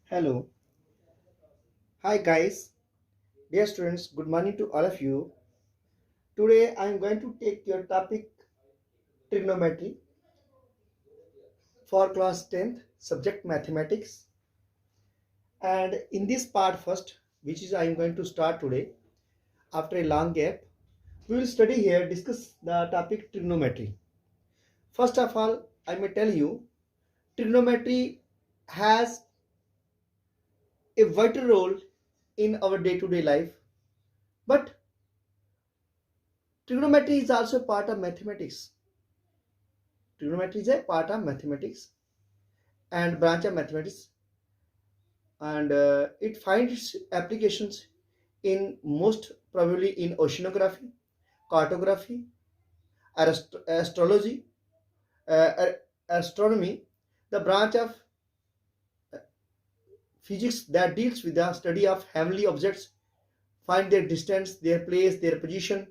Hello. Hi guys. Dear students, good morning to all of you. Today I am going to take your topic trigonometry for class 10th subject mathematics. And in this part first, which is I am going to start today after a long gap, we will study here discuss the topic trigonometry. First of all, I may tell you trigonometry has a vital role in our day-to-day life, but trigonometry is also part of mathematics. Trigonometry is a part of mathematics and branch of mathematics, and it finds applications in most probably in oceanography, cartography, astrology, astronomy, the branch of physics that deals with the study of heavenly objects, find their distance, their place, their position,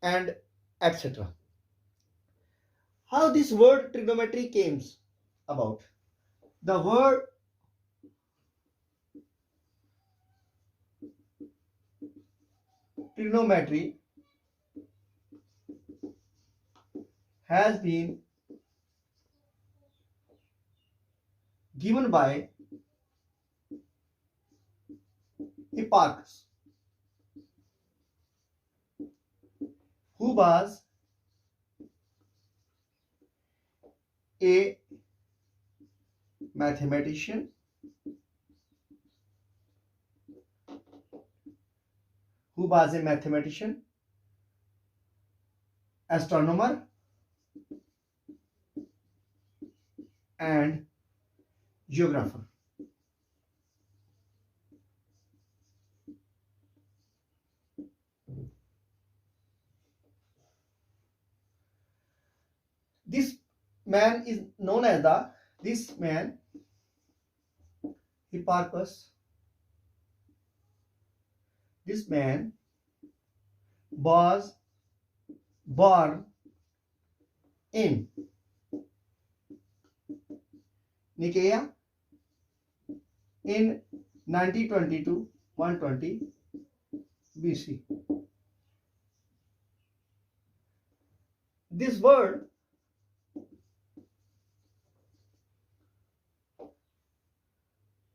and etc. How this word trigonometry came about? The word trigonometry has been given by Hipparchus, who was a mathematician, astronomer, and geographer. This man is known as this man, Hipparchus. This man was born in Nicaea in 1922 120 BC. This word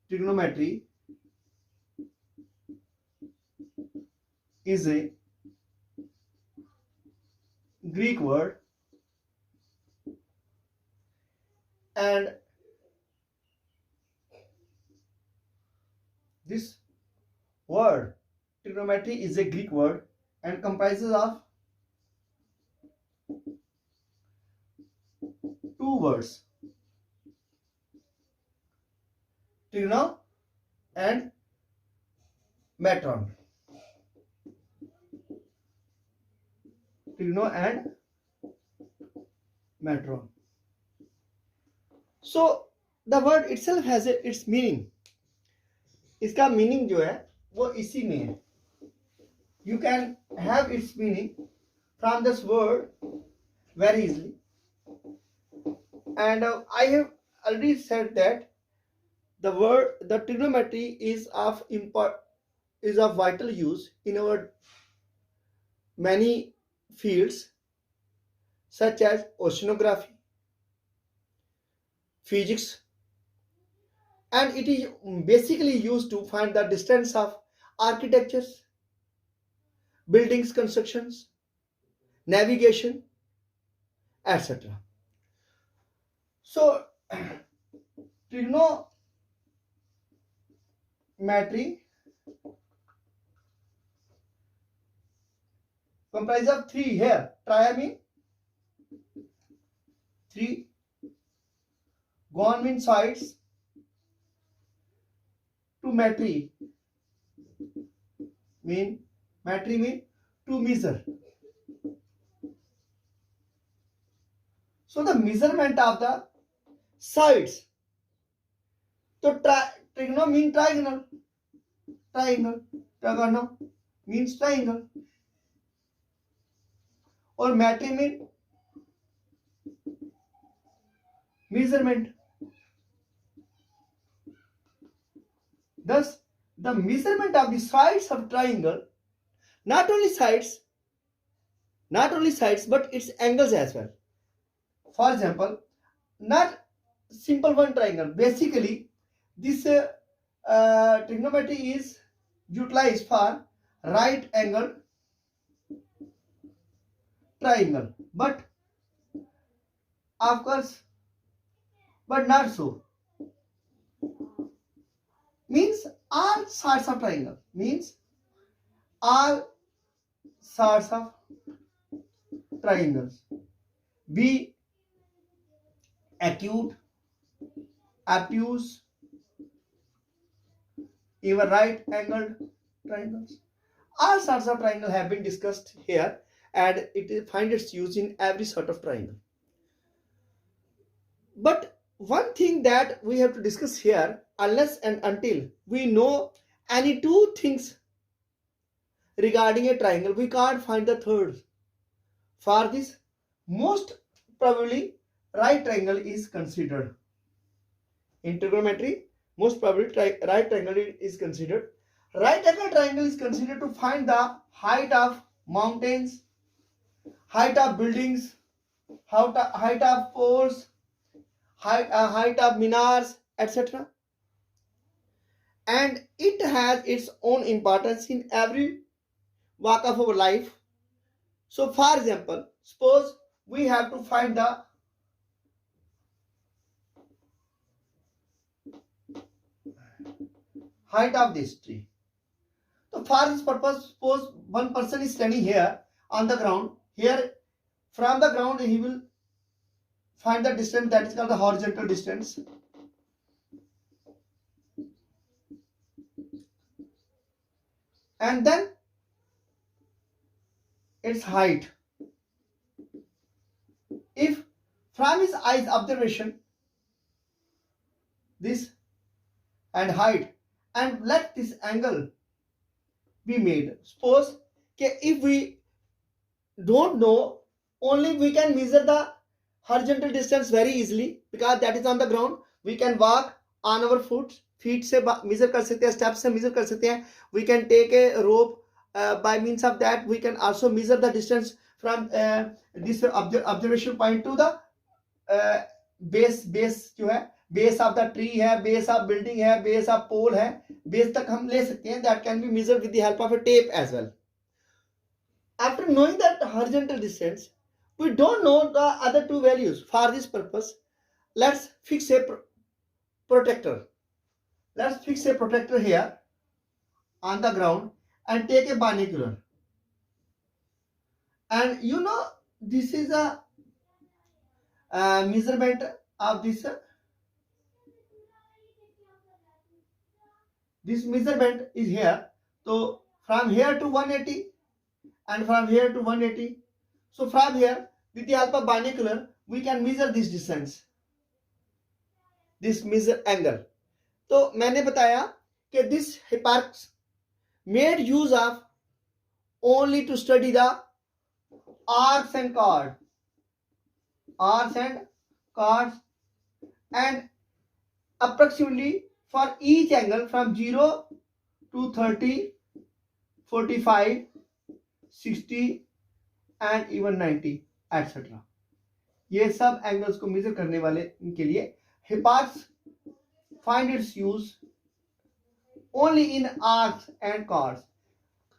trigonometry is a Greek word, and this word trigonometry is a Greek word and comprises of two words, trigono and metron. Trigono and metron. So the word itself has its meaning. इसका meaning जो है वो इसी में है. You can have its meaning from this word very easily. And I have already said that the trigonometry is of vital use in our many fields such as oceanography, physics, and it is basically used to find the distance of architectures, buildings constructions, navigation, etc. So trigonometry comprises of three here. Tria mean three, gon mean sides, to metry mean to measure. So the measurement of the sides. So trigono mean triangle. Trigono means triangle. Or metry mean measurement. Thus the measurement of the sides of triangle, not only sides but its angles as well. For example, not simple one triangle. Basically, this trigonometry is utilized for right angle triangle, but of course, but not so. Means all sides of triangle, means all sides of triangles, be acute, obtuse, even right angled triangles. All sorts of triangle have been discussed here, and it finds its use in every sort of triangle. But one thing that we have to discuss here, unless and until we know any two things regarding a triangle, we can't find the third. For this, most probably right triangle is considered. In trigonometry, most probably right triangle is considered. Right angle triangle is considered to find the height of mountains, height of buildings, height of poles, height of minars, etc. And it has its own importance in every walk of our life. So for example, suppose we have to find the height of this tree. So for this purpose, suppose one person is standing here on the ground. Here from the ground he will find the distance, that is called the horizontal distance. And then its height. If from his eyes observation, this and height, and let this angle be made. Suppose if we don't know, only we can measure the horizontal distance very easily, because that is on the ground. We can walk on our feet से measure कर सकते हैं, steps से measure कर सकते हैं. We can take a rope, by means of that we can also measure the distance from this observation point to the base जो है, base of the tree है, base of building है, base of pole है, base तक हम ले सकते हैं. That can be measured with the help of a tape as well. After knowing that horizontal distance, we don't know the other two values. For this purpose, let's fix a protector. Let's fix a protector here on the ground and take a binocular. And you know, this is a measurement of this. This measurement is here. So from here to 180 and from here to 180. So from here, with the help of binocular, we can measure this distance, this measure angle. तो मैंने बताया कि this Hipparchus made use of only to study the arcs and chords, and approximately for each angle from 0 to 30, 45, 60 and even 90 etc. ये सब angles को major करने वाले के लिए Hipparchus find its use only in arcs and chords.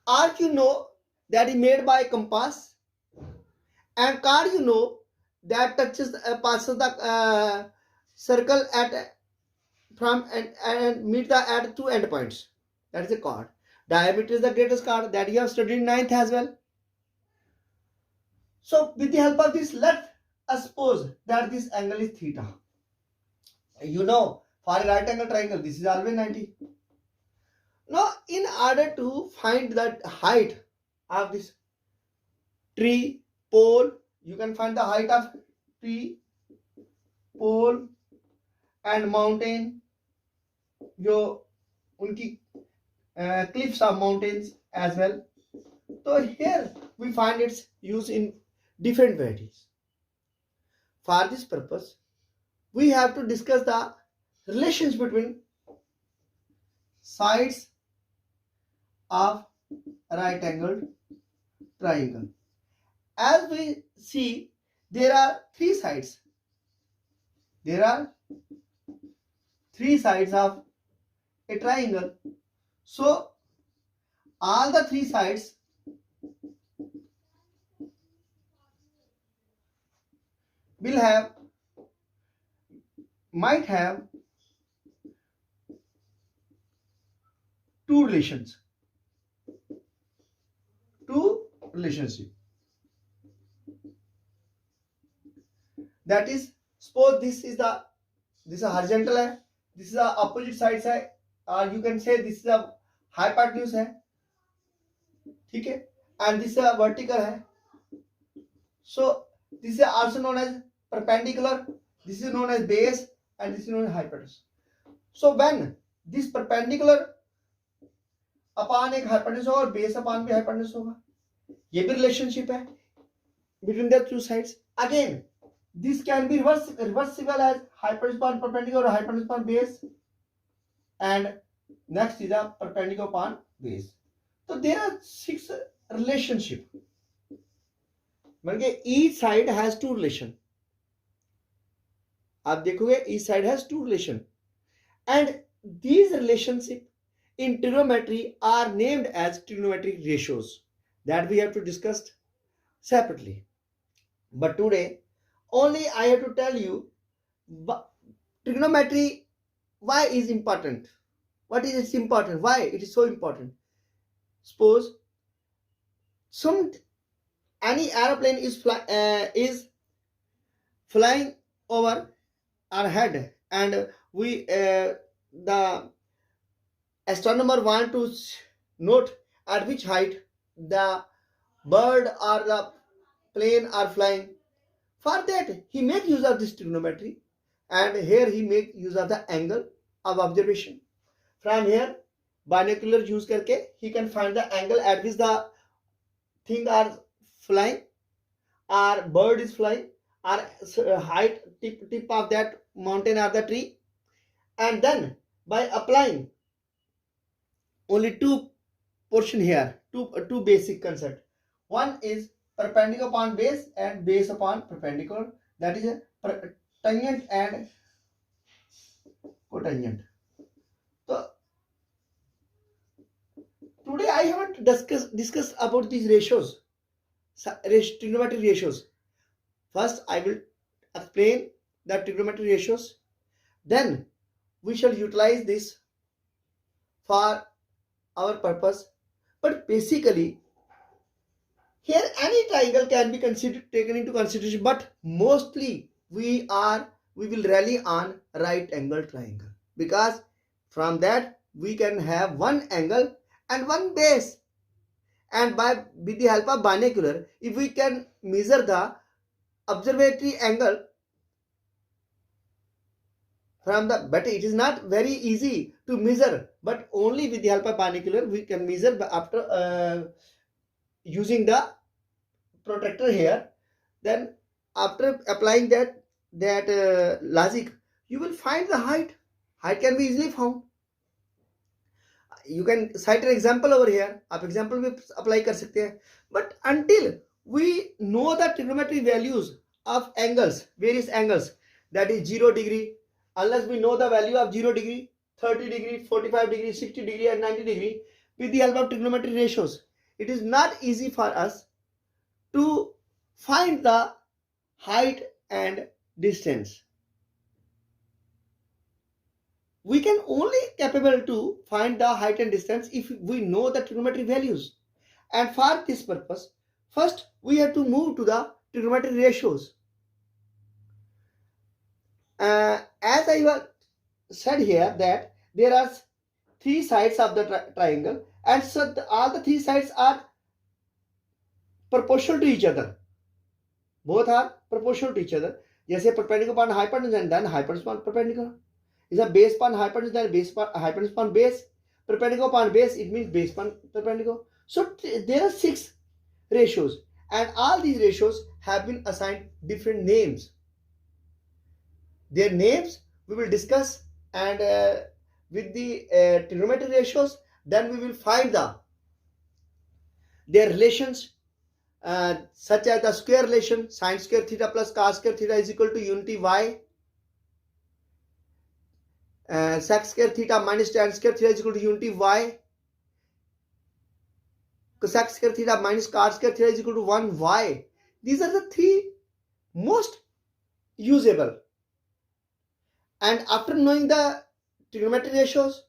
Arc, you know, that is made by a compass, and chord, you know, that passes the circle at from and meet the at two endpoints. That is a chord. Diameter is the greatest chord that you have studied in 9th as well. So with the help of this, let us suppose that this angle is theta. You know, for a right angle triangle, this is always 90. Now, in order to find that height of this tree, pole, you can find the height of tree, pole and mountain, जो उनकी cliffs of mountains as well. So here we find its use in different varieties. For this purpose, we have to discuss the relations between sides of right angled triangle. As we see, there are three sides. There are three sides of a triangle. So all the three sides might have two relations. Two relationship. That is, suppose this is a horizontal है, this is a opposite sides है, or you can say this is a hypotenuse है, ठीक है, and this is a vertical है. So this is also known as perpendicular, this is known as base, and this is known as hypotenuse. So when this perpendicular upon एक hypotenuse होगा और base upon भी hypotenuse होगा, ये भी relationship है between the two sides. Again, this can be reversible as hypotenuse upon perpendicular or hypotenuse upon base, and next is the perpendicular upon base. So there are 6 relationship. मतलब each side has two relation. आप देखोगे each side has two relation, and these relationship in trigonometry are named as trigonometric ratios that we have to discuss separately. But today only I have to tell you trigonometry, why is important, what is its important, why it is so important. Suppose any aeroplane is flying over our head, and we the astronomer want to note at which height the bird or the plane are flying. For that he make use of this trigonometry, and here he make use of the angle of observation. From here binocular use करके he can find the angle at which the thing are flying, or bird is flying, or height tip of that mountain or the tree. And then by applying only two portion here, two basic concept. One is perpendicular upon base and base upon perpendicular, that is a tangent and cotangent. So today I haven't discussed about these ratios, trigonometric ratios. First I will explain the trigonometric ratios, then we shall utilize this for our purpose. But basically here any triangle can be taken into consideration, but mostly we will rely on right angle triangle, because from that we can have one angle and one base, and with the help of binocular, if we can measure the observatory angle from the, but it is not very easy to measure, but only with the help of binocular we can measure after using the protractor here. Then after applying that logic, you will find the height can be easily found. You can cite an example over here, आप example में apply कर सकते हैं. But until we know the trigonometric values of angles, various angles, that is 0 degree, unless we know the value of 0 degree, 30 degree, 45 degree, 60 degree and 90 degree with the help of trigonometric ratios, it is not easy for us to find the height and distance. We can only capable to find the height and distance if we know the trigonometric values. And for this purpose, first we have to move to the trigonometric ratios. As I said here that there are three sides of the triangle, and so all the three sides are proportional to each other. Both are proportional to each other. जैसे perpendicular upon hypotenuse and then hypotenuse upon perpendicular. Is a base upon hypotenuse, then base upon hypotenuse upon base. Perpendicular upon base, it means base upon perpendicular. So there are 6 ratios, and all these ratios have been assigned different names. Their names we will discuss, and with the trigonometry ratios, then we will find their relations, such as the square relation, sine square theta plus cos square theta is equal to unity y, sec square theta minus tan square theta is equal to unity y, cosec square theta minus cos square theta is equal to 1y. These are the three most usable. And after knowing the trigonometry ratios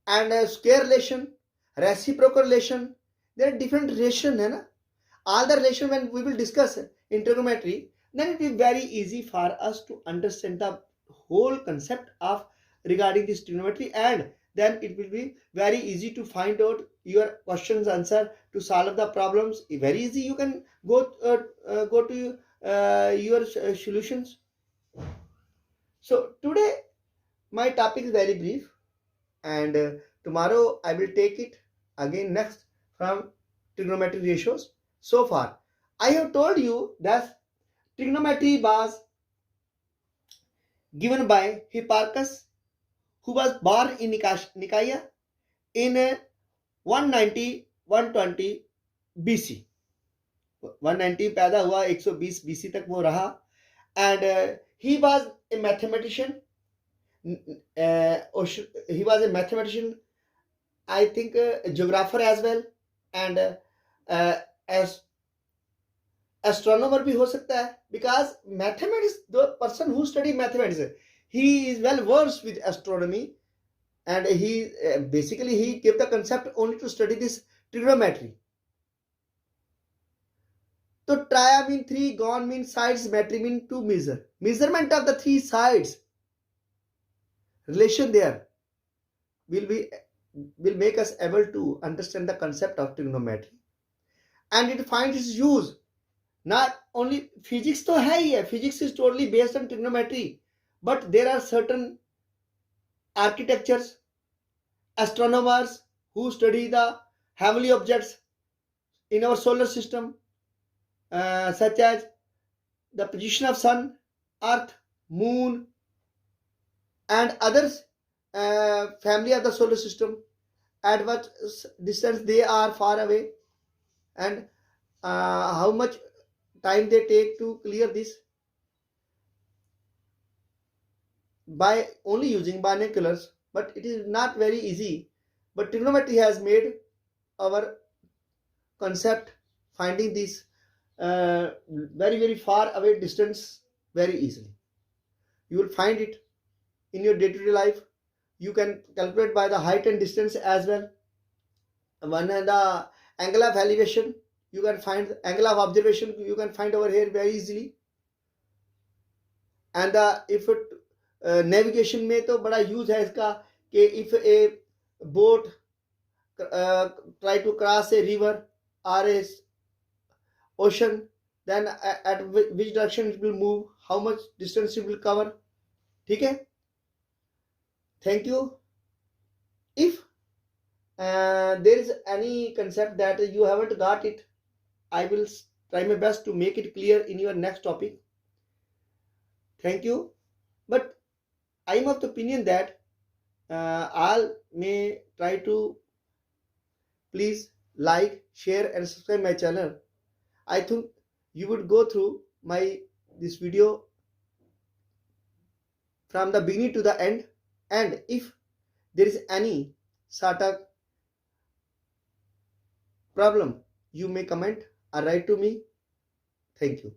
and square relation, reciprocal relation, there are different relation, है ना? All the relation when we will discuss in trigonometry, then it is very easy for us to understand the whole concept of regarding this trigonometry, and then it will be very easy to find out your questions answer to solve the problems. Very easy, you can go to your solutions. So today my topic is very brief, and tomorrow I will take it again next from trigonometry ratios. So far I have told you that trigonometry was given by Hipparchus, who was born in Nicaea in 190-120 BC. 190 पैदा हुआ, 120 BC तक वो रहा, and he was a mathematician. He was a mathematician, I think a geographer as well, and as astronomer भी हो सकता है, because mathematics, the person who study mathematics, he is well versed with astronomy, and he basically he gave the concept only to study this trigonometry. So tria mean 3, gon mean sides, metry mean to measure. Measurement of the 3 sides, relation there will make us able to understand the concept of trigonometry, and it finds its use. Not only physics तो है ही है, physics is totally based on trigonometry, but there are certain architectures, astronomers who study the heavenly objects in our solar system, such as the position of sun, earth, moon, and others, family of the solar system, at what distance they are far away, and how much time they take to clear this by only using binoculars. But it is not very easy, but trigonometry has made our concept finding this very far away distance very easily. You will find it in your day-to-day life. You can calculate by the height and distance as well. One, the angle of elevation, you can find angle of observation, you can find over here very easily. And if it navigation में तो बड़ा use है इसका कि if a boat try to cross a river or a ocean, then at which direction it will move, how much distance it will cover. ठीक है? Thank you. If there is any concept that you haven't got it, I will try my best to make it clear in your next topic. Thank you. But I am of the opinion that all may try to please like, share and subscribe my channel. I think you would go through this video from the beginning to the end, and if there is any sort of problem, you may comment or write to me. Thank you.